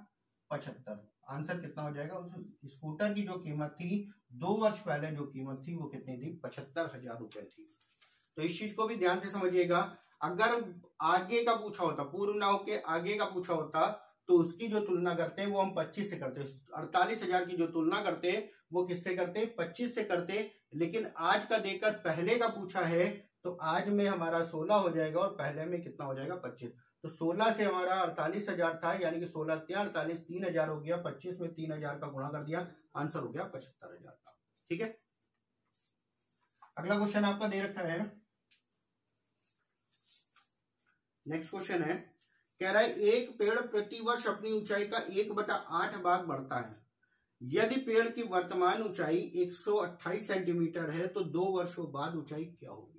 Speaker 1: 75, आंसर कितना हो जाएगा। उस स्कूटर की जो कीमत थी 2 वर्ष पहले जो कीमत थी वो कितनी थी 75,000 रुपए थी। तो इस चीज को भी ध्यान से समझिएगा। अगर आगे का पूछा होता, पूर्व ना होके आगे का पूछा होता, तो उसकी जो तुलना करते हैं वो हम 25 से करते, 48,000 की जो तुलना करते हैं वो किससे करते 25 से करते। लेकिन आज का देकर पहले का पूछा है तो आज में हमारा 16 हो जाएगा और पहले में कितना हो जाएगा 25। तो 16 से हमारा 48,000 था, यानी कि 16 3 48 3000 हो गया, 25 में 3000 का गुणा कर दिया, आंसर हो गया 75,000 का। ठीक है, अगला क्वेश्चन आपका दे रखा है। नेक्स्ट क्वेश्चन है, कह रहा है एक पेड़ प्रति वर्ष अपनी ऊंचाई का 1/8 भाग बढ़ता है, यदि पेड़ की वर्तमान ऊंचाई 128 सेंटीमीटर है तो 2 वर्षों बाद ऊंचाई क्या होगी।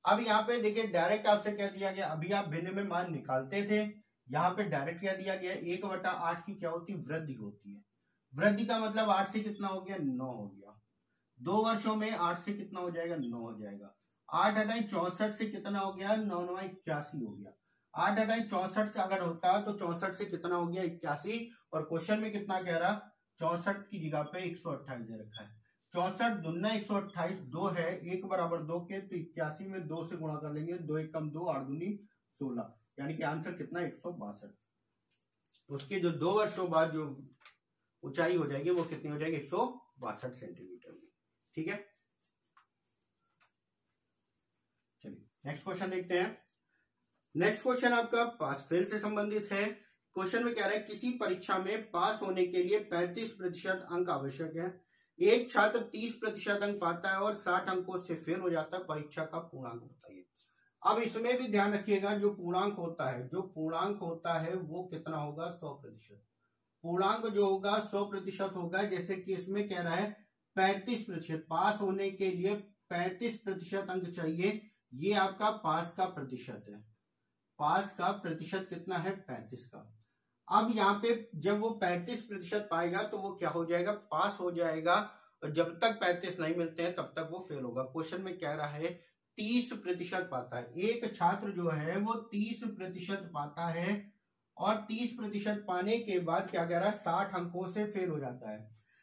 Speaker 1: अब यहाँ पे देखिए डायरेक्ट आपसे कह दिया गया, अभी आप भिन्न में मान निकालते थे, यहाँ पे डायरेक्ट कह दिया गया 1/8 की क्या होती है वृद्धि होती है। वृद्धि का मतलब 8 से कितना हो गया 9 हो गया, 2 वर्षों में 8 से कितना हो जाएगा 9 हो जाएगा। 8 8 64 से कितना हो गया 9 9 81 हो गया। 8 8 64 से अगर होता तो 64 से कितना हो गया 81, और क्वेश्चन में कितना कह रहा 64 की जगह पे 128 दे रखा है। 64 दूना 128 2 है, 1 बराबर 2 के, तो 81 में 2 से गुणा कर लेंगे, 2 1 कम 2 8 दूनी 16, यानी कि आंसर कितना 162। उसके जो 2 वर्षों बाद जो ऊंचाई हो जाएगी वो कितनी हो जाएगी 162 सेंटीमीटर में। ठीक है, चलिए नेक्स्ट क्वेश्चन देखते हैं। नेक्स्ट क्वेश्चन आपका पास फेल से संबंधित है। क्वेश्चन में कह रहा है किसी परीक्षा में पास होने के लिए 35% अंक आवश्यक है, एक छात्र 30% अंक पाता है और 60 अंकों से फेल हो जाता है, परीक्षा का पूर्णांक बताइए। अब इसमें भी ध्यान रखिएगा, जो पूर्णांक होता है वो कितना होगा 100%। पूर्णांक जो होगा 100% होगा, जैसे कि इसमें कह रहा है 35%, पास होने के लिए 35% अंक चाहिए, ये आपका पास का प्रतिशत है। पास का प्रतिशत कितना है 35 का। अब यहाँ पे जब वो 35% पाएगा तो वो क्या हो जाएगा पास हो जाएगा, और जब तक 35 नहीं मिलते हैं तब तक वो फेल होगा। क्वेश्चन में कह रहा है 30% पाता है, एक छात्र जो है वो 30% पाता है और 30% पाने के बाद क्या कह रहा है 60 अंकों से फेल हो जाता है।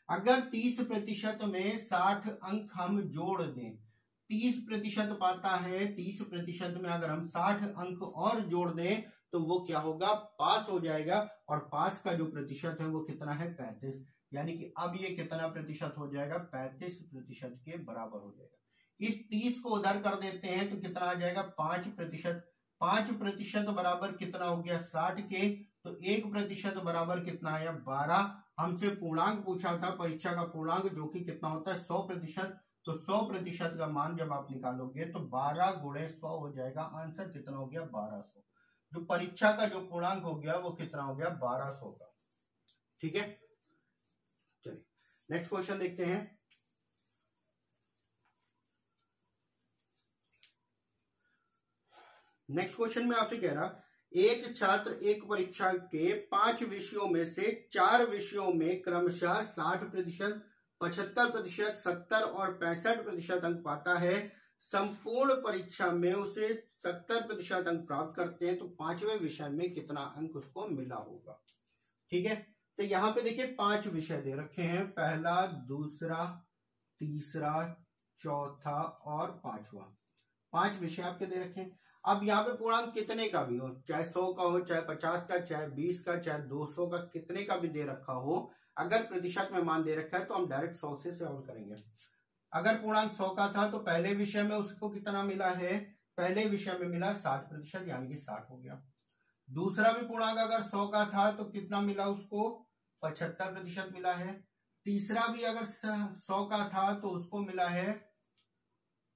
Speaker 1: अगर 30% में 60 अंक हम जोड़ दें, 30% पाता है, 30% में अगर हम 60 अंक और जोड़ दें तो वो क्या होगा, पास हो जाएगा। और पास का जो प्रतिशत है वो कितना है, 35। यानी कि अब ये कितना प्रतिशत हो जाएगा, 35% के बराबर हो जाएगा। इस 30 को उधर कर देते हैं तो कितना आ जाएगा, 5%। 5% बराबर कितना हो गया, 60 के। तो 1% बराबर कितना आया, 12। हमसे पूर्णांक पूछा था, परीक्षा का पूर्णांक, जो कि कितना होता है, 100%। तो 100% का मान जब आप निकालोगे तो 12 गुणे 100 हो जाएगा। आंसर कितना हो गया, 1200। जो परीक्षा का जो पूर्णांक हो गया वो कितना हो गया, 1200 का। ठीक है, चलिए नेक्स्ट क्वेश्चन देखते हैं। नेक्स्ट क्वेश्चन में आपसे कह रहा, एक छात्र एक परीक्षा के 5 विषयों में से 4 विषयों में क्रमशः 60%, 75%, 70 और 65% अंक पाता है। संपूर्ण परीक्षा में उसे 70% अंक प्राप्त करते हैं तो 5वें विषय में कितना अंक उसको मिला होगा। ठीक है, तो यहां पे देखिए 5 विषय दे रखे हैं, पहला, दूसरा, तीसरा, चौथा और 5वां। 5 विषय आपके दे रखे हैं। अब यहाँ पे पूर्णांक कितने का भी हो, चाहे 100 का हो, चाहे 50 का, चाहे 20 का, चाहे 200 का, कितने का भी दे रखा हो, अगर प्रतिशत में मान दे रखा है तो हम डायरेक्ट 100 से सॉल्व करेंगे। अगर पूर्णांक 100 का था तो पहले विषय में उसको कितना मिला है, पहले विषय में मिला 60%, यानी कि 60 हो गया। दूसरा भी पूर्णांक अगर 100 का था तो कितना मिला उसको, 75% मिला है। तीसरा भी अगर 100 का था तो उसको मिला है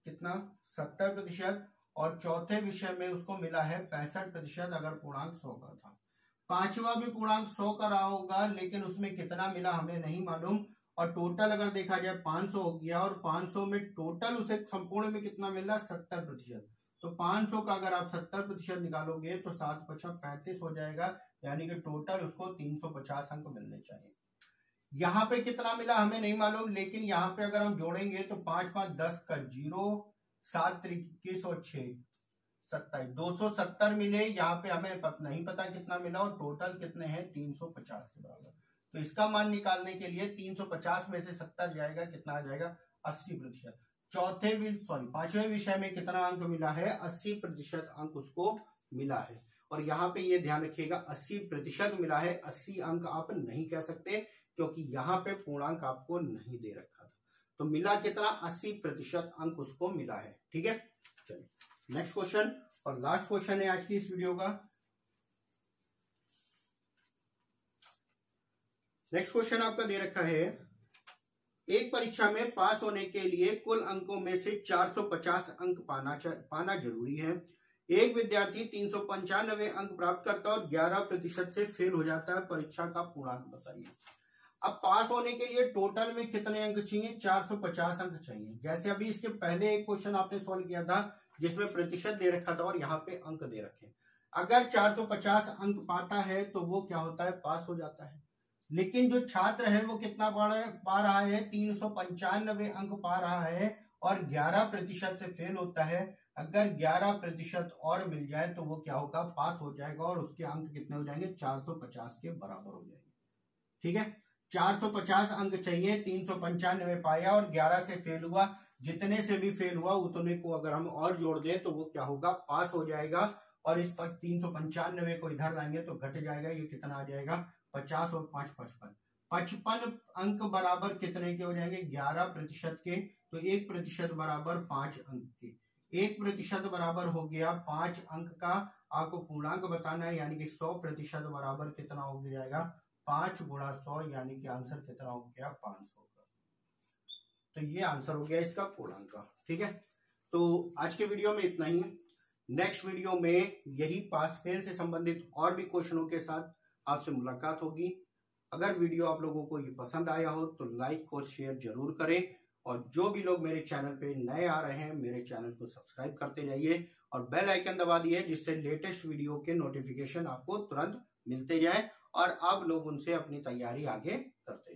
Speaker 1: कितना, 70%। और चौथे विषय में उसको मिला है 65%, अगर पूर्णांक 100 का था। 5वां भी पूर्णांक 100 का रहा होगा, लेकिन उसमें कितना मिला हमें नहीं मालूम। और टोटल अगर देखा जाए 500 हो गया, और 500 में टोटल उसे संपूर्ण में कितना मिला, 70%। तो 500 का अगर आप 70% निकालोगे तो 7 5 35 हो जाएगा, यानी कि टोटल उसको 350 अंक मिलने चाहिए। यहाँ पे कितना मिला हमें नहीं मालूम, लेकिन यहाँ पे अगर हम जोड़ेंगे तो 5 5 10 का 0, 7 21 और 6 27, 270 मिले। यहाँ पे हमें नहीं पता कितना मिला, और टोटल कितने हैं, 350 के बराबर। तो इसका मान निकालने के लिए 350 में से 70 जाएगा, कितना आ जाएगा, 80%। पांचवें विषय में कितना अंक मिला है, 80% अंक उसको मिला है। और यहाँ पे ये ध्यान रखिएगा, 80% मिला है, 80 अंक आप नहीं कह सकते, क्योंकि यहाँ पे पूर्णांक आपको नहीं दे रखा था। तो मिला कितना, 80% अंक उसको मिला है। ठीक है, चलिए नेक्स्ट क्वेश्चन और लास्ट क्वेश्चन है आज की इस वीडियो का। नेक्स्ट क्वेश्चन आपका दे रखा है, एक परीक्षा में पास होने के लिए कुल अंकों में से 450 अंक पाना जरूरी है। एक विद्यार्थी 395 अंक प्राप्त करता है और 11% से फेल हो जाता है। परीक्षा का पूर्णांक बताइए। अब पास होने के लिए टोटल में कितने अंक चाहिए, 450 अंक चाहिए। जैसे अभी इसके पहले एक क्वेश्चन आपने सॉल्व किया था जिसमें प्रतिशत दे रखा था और यहाँ पे अंक दे रखे। अगर 450 अंक पाता है तो वो क्या होता है, पास हो जाता है। लेकिन जो छात्र है वो कितना पा रहा है, 395 अंक पा रहा है और 11% से फेल होता है। अगर 11% और मिल जाए तो वो क्या होगा, पास हो जाएगा, और उसके अंक कितने हो जाएंगे, 450 के बराबर हो जाएंगे। ठीक है, 450 अंक चाहिए, 395 पाया और 11 से फेल हुआ। जितने से भी फेल हुआ उतने को अगर हम और जोड़ दें तो वो क्या होगा, पास हो जाएगा। और इस पर 395 को इधर लाएंगे तो घट जाएगा, ये कितना आ जाएगा, 50 और 5 55। 55 अंक बराबर कितने के हो जाएंगे, 11% के। तो 1% बराबर 5 अंक के। 1% बराबर हो गया 5 अंक का। आपको पूर्णांक बताना है, यानी कि 100% बराबर कितना हो जाएगा, 5 गुणा 100, यानी कि आंसर कितना हो गया, 500 का। तो ये आंसर हो गया इसका पूर्णांक का। ठीक है, तो आज के वीडियो में इतना ही। नेक्स्ट वीडियो में यही पास फेल से संबंधित और भी क्वेश्चनों के साथ आपसे मुलाकात होगी। अगर वीडियो आप लोगों को ये पसंद आया हो तो लाइक और शेयर जरूर करें, और जो भी लोग मेरे चैनल पे नए आ रहे हैं मेरे चैनल को सब्सक्राइब करते जाइए और बेल आइकन दबा दिए, जिससे लेटेस्ट वीडियो के नोटिफिकेशन आपको तुरंत मिलते जाए और आप लोग उनसे अपनी तैयारी आगे करते